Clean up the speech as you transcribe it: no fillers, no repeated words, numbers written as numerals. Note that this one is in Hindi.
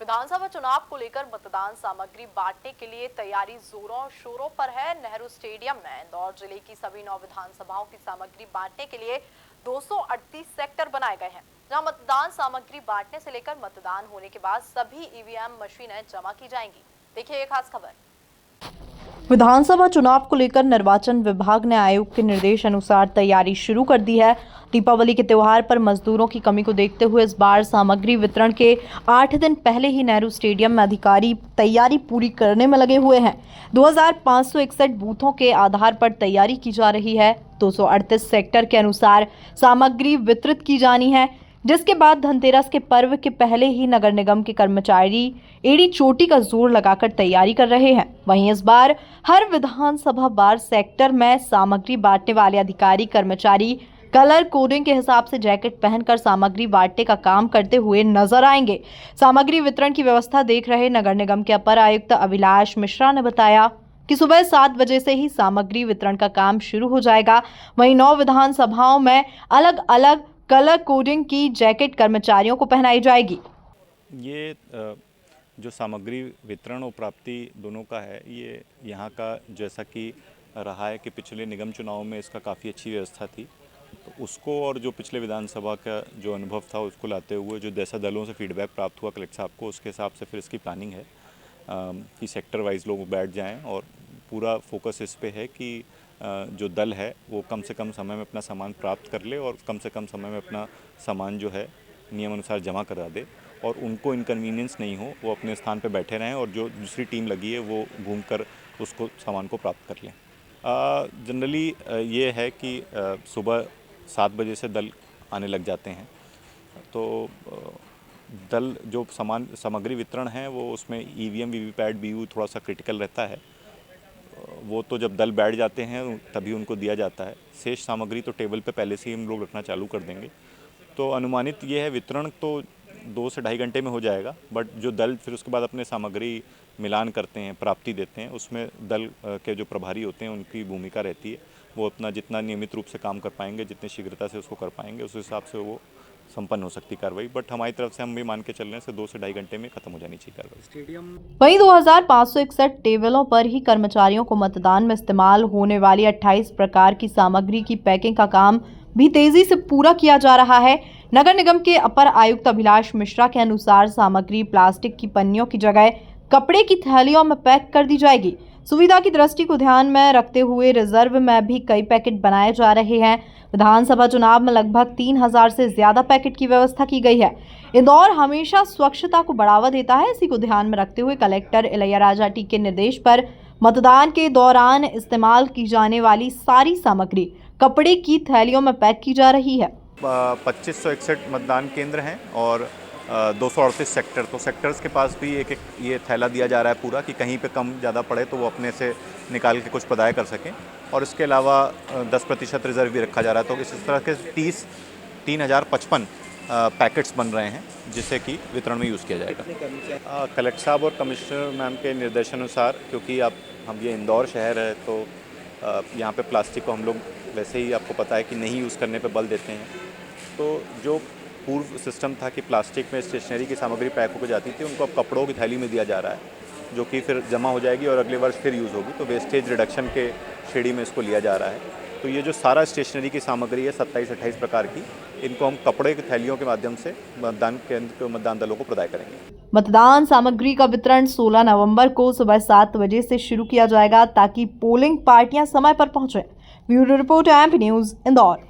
विधानसभा चुनाव को लेकर मतदान सामग्री बांटने के लिए तैयारी जोरों शोरों पर है। नेहरू स्टेडियम में इंदौर जिले की सभी 9 विधानसभाओं की सामग्री बांटने के लिए 238 सेक्टर बनाए गए हैं, जहां मतदान सामग्री बांटने से लेकर मतदान होने के बाद सभी ईवीएम मशीनें जमा की जाएंगी। देखिए ये खास खबर। विधानसभा चुनाव को लेकर निर्वाचन विभाग ने आयोग के निर्देश अनुसार तैयारी शुरू कर दी है। दीपावली के त्योहार पर मजदूरों की कमी को देखते हुए इस बार सामग्री वितरण के 8 दिन पहले ही नेहरू स्टेडियम में अधिकारी तैयारी पूरी करने में लगे हुए हैं। 2561 बूथों के आधार पर तैयारी की जा रही है। 238 सेक्टर के अनुसार सामग्री वितरित की जानी है, जिसके बाद धनतेरस के पर्व के पहले ही नगर निगम के कर्मचारी एड़ी चोटी का जोर लगाकर तैयारी कर रहे हैं। वहीं इस बार हर विधानसभा बार सेक्टर में सामग्री बांटने वाले अधिकारी कर्मचारी कलर कोडिंग के हिसाब से जैकेट पहनकर सामग्री बांटने का काम करते हुए नजर आएंगे। सामग्री वितरण की व्यवस्था देख रहे नगर निगम के अपर आयुक्त अभिलाष मिश्रा ने बताया कि सुबह 7 बजे से ही सामग्री वितरण का काम शुरू हो जाएगा। वहीं 9 विधानसभाओं में अलग अलग कलर कोडिंग की जैकेट कर्मचारियों को पहनाई जाएगी। ये जो सामग्री वितरण और प्राप्ति दोनों का है, ये यहाँ का जैसा कि रहा है कि पिछले निगम चुनाव में इसका काफ़ी अच्छी व्यवस्था थी, तो उसको और जो पिछले विधानसभा का जो अनुभव था उसको लाते हुए जो जैसा दलों से फीडबैक प्राप्त हुआ कलेक्टर साहब को, उसके हिसाब से फिर इसकी प्लानिंग है कि सेक्टर वाइज लोग बैठ जाएं और पूरा फोकस इस पे है कि जो दल है वो कम से कम समय में अपना सामान प्राप्त कर ले और कम से कम समय में अपना सामान जो है नियम अनुसार जमा करा दे और उनको इनकन्वीनियंस नहीं हो, वो अपने स्थान पे बैठे रहें और जो दूसरी टीम लगी है वो घूमकर उसको सामान को प्राप्त कर लें। जनरली ये है कि सुबह 7 बजे से दल आने लग जाते हैं, तो दल जो सामग्री वितरण है वो उसमें ईवीएम वीवीपैट बीयू थोड़ा सा क्रिटिकल रहता है, वो तो जब दल बैठ जाते हैं तभी उनको दिया जाता है। शेष सामग्री तो टेबल पे पहले से ही हम लोग रखना चालू कर देंगे। तो अनुमानित ये है वितरण तो 2 से ढाई घंटे में हो जाएगा, बट जो दल फिर उसके बाद अपने सामग्री मिलान करते हैं, प्राप्ति देते हैं, उसमें दल के जो प्रभारी होते हैं उनकी भूमिका रहती है। वो अपना जितना नियमित रूप से काम कर पाएंगे, जितनी शीघ्रता से उसको कर पाएंगे, उस हिसाब से वो संपन्न हो सकती कार्रवाई। बट हमारी तरफ से हम भी मान के चल रहे हैं 2 से ढाई घंटे में खत्म हो जानी चाहिए कार्रवाई। वहीं 2561 टेबलों पर ही कर्मचारियों को मतदान में इस्तेमाल होने वाली 28 प्रकार की सामग्री की पैकिंग का काम भी तेजी से पूरा किया जा रहा है। नगर निगम के अपर आयुक्त अभिलाष मिश्रा के अनुसार सामग्री प्लास्टिक की पन्नियों की जगह कपड़े की थैलियों में पैक कर दी जाएगी। सुविधा की दृष्टि को ध्यान में रखते हुए रिजर्व में भी कई पैकेट बनाए जा रहे हैं। विधानसभा चुनाव में लगभग 3000 से ज्यादा पैकेट की व्यवस्था की गई है। इंदौर हमेशा स्वच्छता को बढ़ावा देता है, इसी को ध्यान में रखते हुए कलेक्टर इलैयाराजा टी के निर्देश पर मतदान के दौरान इस्तेमाल की जाने वाली सारी सामग्री कपड़े की थैलियों में पैक की जा रही है। 2561 मतदान केंद्र हैं और 238 सेक्टर, तो सेक्टर्स के पास भी एक ये थैला दिया जा रहा है पूरा कि कहीं पे कम ज़्यादा पड़े तो वो अपने से निकाल के कुछ पदाय कर सकें। और इसके अलावा 10% रिजर्व भी रखा जा रहा है। तो इस तरह के 3055 पैकेट्स बन रहे हैं जिसे कि वितरण में यूज़ किया जाएगा। कलेक्टर साहब और कमिश्नर मैम के निर्देशानुसार, क्योंकि अब हम ये इंदौर शहर है तो यहाँ पे प्लास्टिक को हम लोग वैसे ही आपको पता है कि नहीं यूज़ करने पे बल देते हैं। तो जो पूर्व सिस्टम था कि प्लास्टिक में स्टेशनरी की सामग्री पैक होकर जाती थी, उनको अब कपड़ों की थैली में दिया जा रहा है, जो कि फिर जमा हो जाएगी और अगले वर्ष फिर यूज़ होगी। तो वेस्टेज रिडक्शन के श्रेणी में इसको लिया जा रहा है। तो ये जो सारा स्टेशनरी की सामग्री है 27-28 प्रकार की, इनको हम कपड़े की थैलियों के माध्यम से मतदान केंद्र के मतदान दलों को प्रदाय करेंगे। मतदान सामग्री का वितरण 16 नवंबर को सुबह 7 बजे से शुरू किया जाएगा ताकि पोलिंग पार्टियां समय पर पहुंचे। Bureau report MP news Indore.